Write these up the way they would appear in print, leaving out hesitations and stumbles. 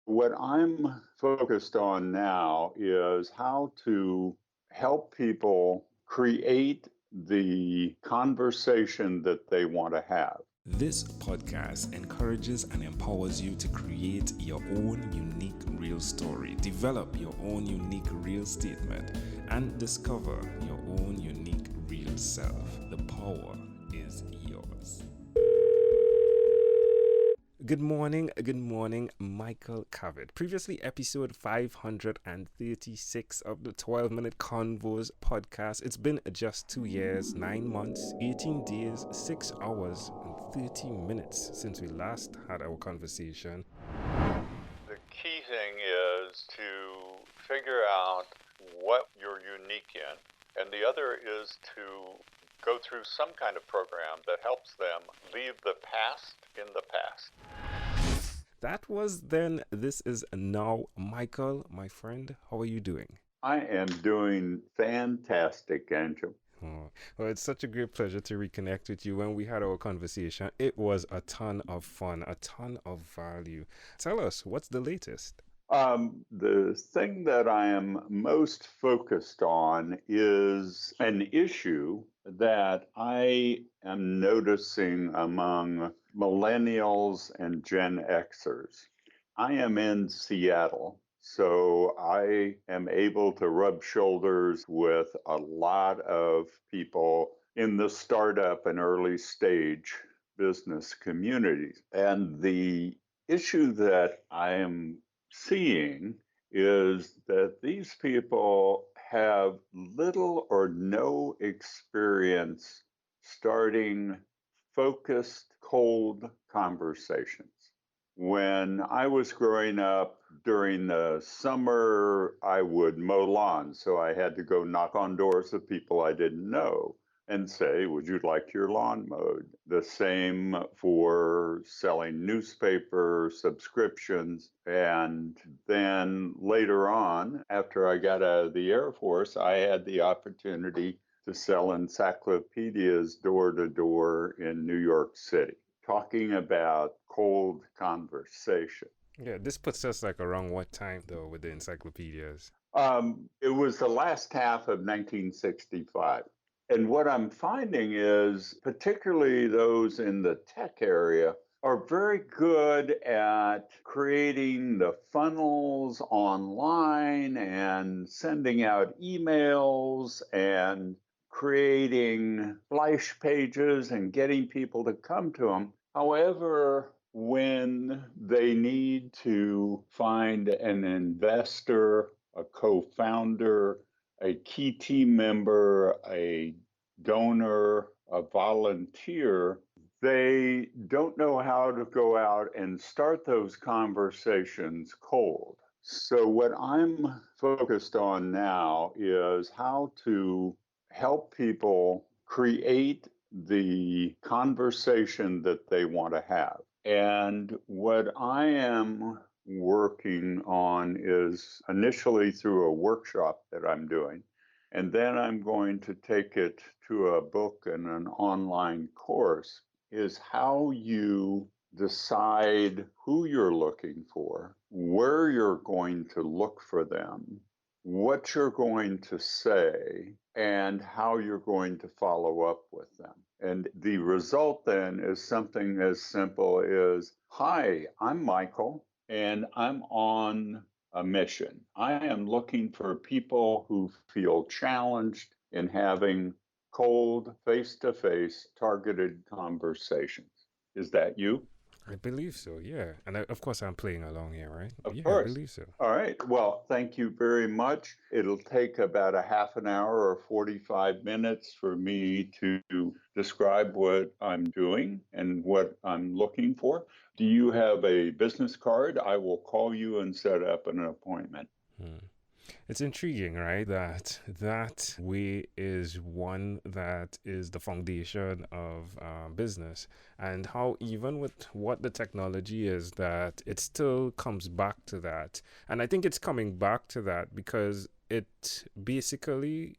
What I'm focused on now is how to help people create the conversation that they want to have. This podcast encourages and empowers you to create your own unique real story, develop your own unique real statement, and discover your own unique real self. The power is yours. Good morning, Michael Cavitt. Previously, episode 536 of the 12-Minute Convos podcast. It's been just 2 years, 9 months, 18 days, 6 hours, and 30 minutes since we last had our conversation. The key thing is to figure out what you're unique in, and the other is to go through some kind of program that helps them leave the past in the past. That was then. This is now. Michael, my friend, how are you doing? I am doing fantastic, Angel. Oh, well, it's such a great pleasure to reconnect with you. When we had our conversation, it was a ton of fun, a ton of value. Tell us, what's the latest? The thing that I am most focused on is an issue that I am noticing among millennials and Gen Xers. I am in Seattle, so I am able to rub shoulders with a lot of people in the startup and early stage business communities. And the issue that I am seeing is that these people have little or no experience starting focused, cold conversations. When I was growing up during the summer, I would mow lawns, so I had to go knock on doors of people I didn't know and say, would you like your lawn mowed? The same for selling newspaper subscriptions. And then later on, after I got out of the Air Force, I had the opportunity to sell encyclopedias door to door in New York City, talking about cold conversation. Yeah, this puts us like around what time though with the encyclopedias? It was the last half of 1965. And what I'm finding is, particularly those in the tech area, are very good at creating the funnels online and sending out emails and creating splash pages and getting people to come to them. However, when they need to find an investor, a co founder, a key team member, a donor, a volunteer, they don't know how to go out and start those conversations cold. So, what I'm focused on now is how to help people create the conversation that they want to have. And what I am working on is initially through a workshop that I'm doing. And then I'm going to take it to a book and an online course, is how you decide who you're looking for, where you're going to look for them, what you're going to say, and how you're going to follow up with them. And the result then is something as simple as, hi, I'm Michael, and I'm on a mission. I am looking for people who feel challenged in having cold, face to face, targeted conversations. Is that you? I believe so, yeah. And of course, I'm playing along here, right? Of Yeah, I course. believe so. All right. Well, thank you very much. It'll take about a half an hour or 45 minutes for me to describe what I'm doing and what I'm looking for. Do you have a business card? I will call you and set up an appointment. Hmm. It's intriguing, right? That way is one that is the foundation of business, and how even with what the technology is, that it still comes back to that. And I think it's coming back to that because it basically.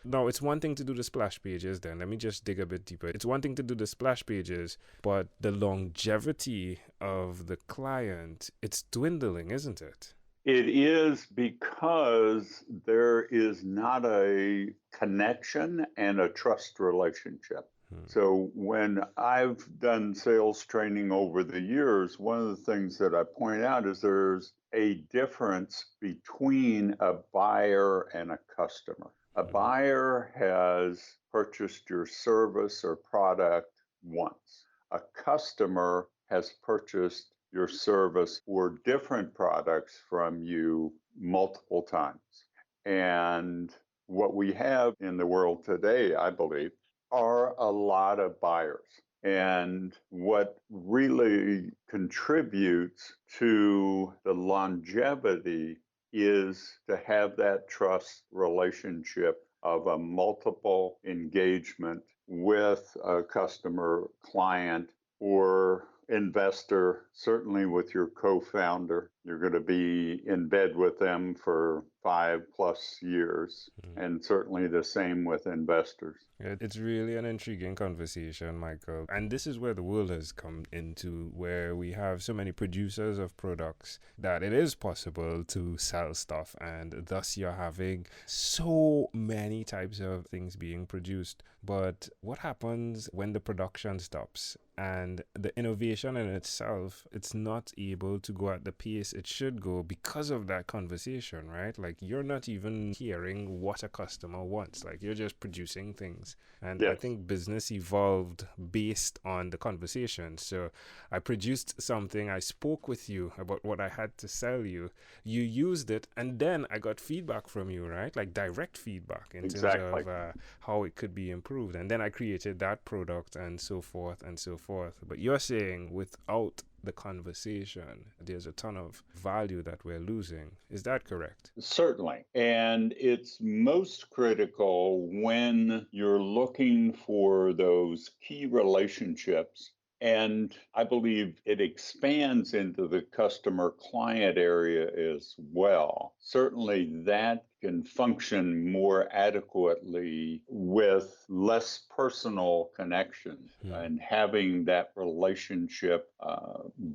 No, it's one thing to do the splash pages, then. Let me just dig a bit deeper. It's one thing to do the splash pages, but the longevity of the client, it's dwindling, isn't it? It is because there is not a connection and a trust relationship. Hmm. So when I've done sales training over the years, one of the things that I point out is there's a difference between a buyer and a customer. A Mhm. buyer has purchased your service or product once. A customer has purchased your service or different products from you multiple times. And what we have in the world today, I believe, are a lot of buyers. And what really contributes to the longevity is to have that trust relationship of a multiple engagement with a customer, client, or investor, certainly with your co-founder. You're going to be in bed with them for 5+ years, Mhm. and certainly the same with investors. It's really an intriguing conversation, Michael. And this is where the world has come into, where we have so many producers of products that it is possible to sell stuff. And thus, you're having so many types of things being produced. But what happens when the production stops? And the innovation in itself, it's not able to go at the pace it should go because of that conversation, right? Like, you're not even hearing what a customer wants. Like, you're just producing things. And I Yes, think business evolved based on the conversation. So I produced something, I spoke with you about what I had to sell you, you used it, and then I got feedback from you, right? Like direct feedback in terms exactly. of how it could be improved. And then I created that product and so forth and so forth. But you're saying without the conversation, there's a ton of value that we're losing. Is that correct? Certainly. And it's most critical when you're looking for those key relationships. And I believe it expands into the customer client area as well. Certainly, that can function more adequately with less personal connection Hmm. and having that relationship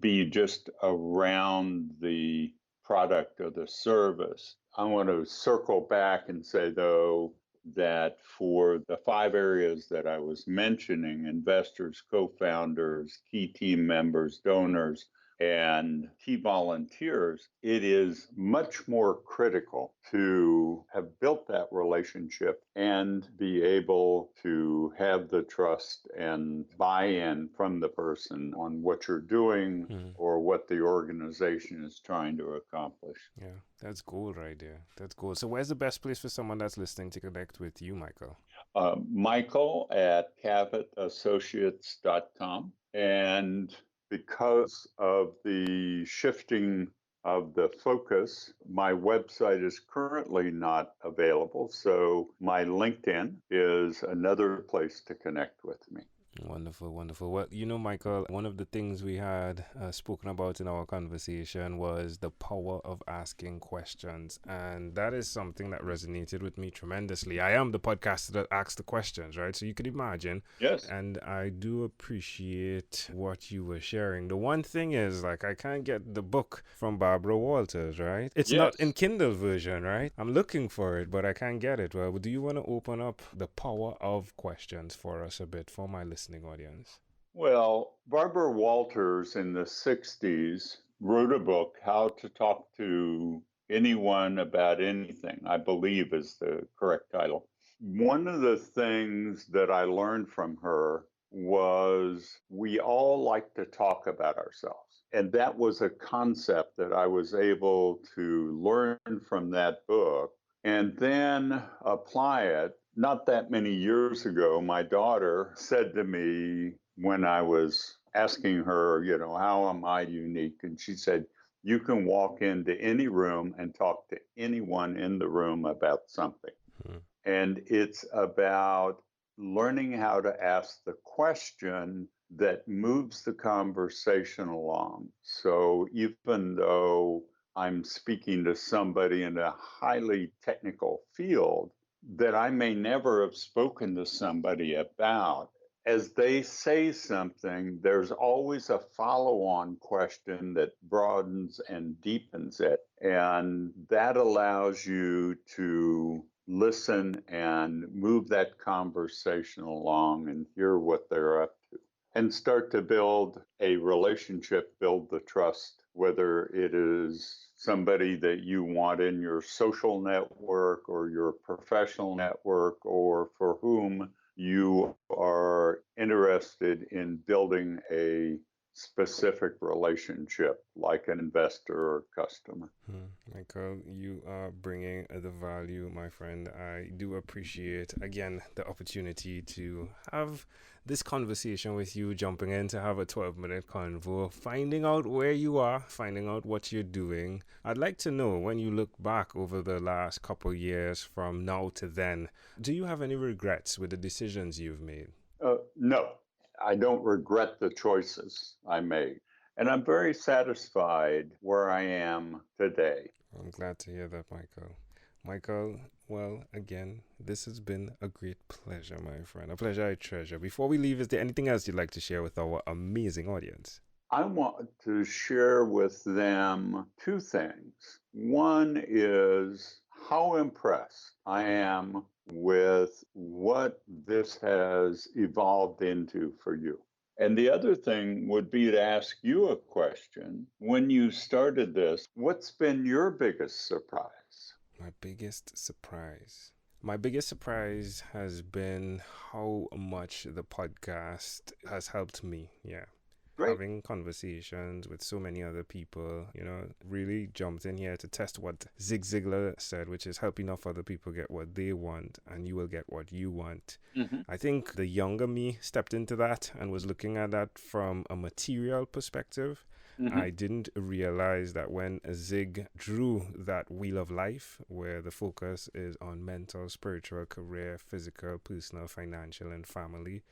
be just around the product or the service. I want to circle back and say, though, that for the 5 areas that I was mentioning investors, co founders, key team members, donors, and key volunteers, it is much more critical to have built that relationship and be able to have the trust and buy in from the person on what you're doing Hmm. or what the organization is trying to accomplish. Yeah, that's gold right there. That's gold. So, where's the best place for someone that's listening to connect with you, Michael? Michael at CavittAssociates.com. And because of the shifting of the focus, my website is currently not available. So my LinkedIn is another place to connect with me. Wonderful, wonderful. Well, Michael, one of the things we had spoken about in our conversation was the power of asking questions. And that is something that resonated with me tremendously. I am the podcaster that asks the questions, right? So you could imagine. Yes. And I do appreciate what you were sharing. The one thing is, like, I can't get the book from Barbara Walters, right? It's not in Yes. Kindle version, right? I'm looking for it, but I can't get it. Well, do you want to open up the power of questions for us a bit for my listening audience? Well, Barbara Walters in the 60s wrote a book, How to Talk to Anyone About Anything, I believe is the correct title. One of the things that I learned from her was we all like to talk about ourselves. And that was a concept that I was able to learn from that book and then apply it. Not that many years ago, my daughter said to me when I was asking her, how am I unique? And she said, You can walk into any room and talk to anyone in the room about something. And it's about learning how to ask the question that moves the conversation along. So even though I'm speaking to somebody in a highly technical field that I may never have spoken to somebody about, as they say something, there's always a follow-on question that broadens and deepens it. And that allows you to listen and move that conversation along and hear what they're up to and start to build a relationship, build the trust, whether it is somebody that you want in your social network or your professional network, or for whom you are interested in building a specific relationship, like an investor or customer. Michael, you are bringing the value, my friend. I do appreciate, again, the opportunity to have this conversation with you, jumping in to have a 12-minute convo, finding out where you are, finding out what you're doing. I'd like to know, when you look back over the last couple of years from now to then, do you have any regrets with the decisions you've made? No, I don't regret the choices I made. And I'm very satisfied where I am today. I'm glad to hear that, Michael. Michael, well, again, this has been a great pleasure, my friend. A pleasure I treasure. Before we leave, is there anything else you'd like to share with our amazing audience? I want to share with them two things. One is how impressed I am with what this has evolved into for you. And the other thing would be to ask you a question. When you started this, what's been your biggest surprise? My biggest surprise. My biggest surprise has been how much the podcast has helped me. Yeah. Great. Having conversations with so many other people, really jumped in here to test what Zig Ziglar said, which is help enough other people get what they want and you will get what you want. Mm-hmm. I think the younger me stepped into that and was looking at that from a material perspective. Mm-hmm. I didn't realize that when Zig drew that wheel of life, where the focus is on mental, spiritual, career, physical, personal, financial, and family,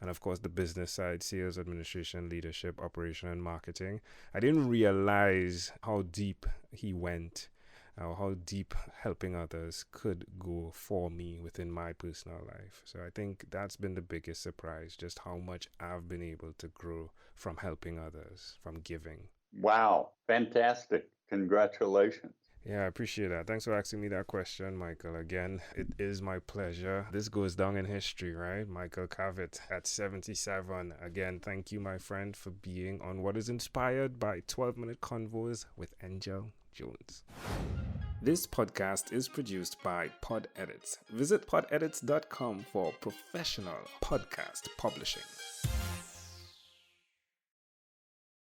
and of course the business side, sales, administration, leadership, operation, and marketing, I didn't realize how deep he went, how deep helping others could go for me within my personal life. So I think that's been the biggest surprise, just how much I've been able to grow from helping others, from giving. Wow, fantastic. Congratulations. Yeah, I appreciate that. Thanks for asking me that question, Michael. Again, it is my pleasure. This goes down in history, right? Michael Cavitt at 77. Again, thank you, my friend, for being on what is inspired by 12-minute Convos with Angel Jones. This podcast is produced by Pod Edits. Visit podedits.com for professional podcast publishing.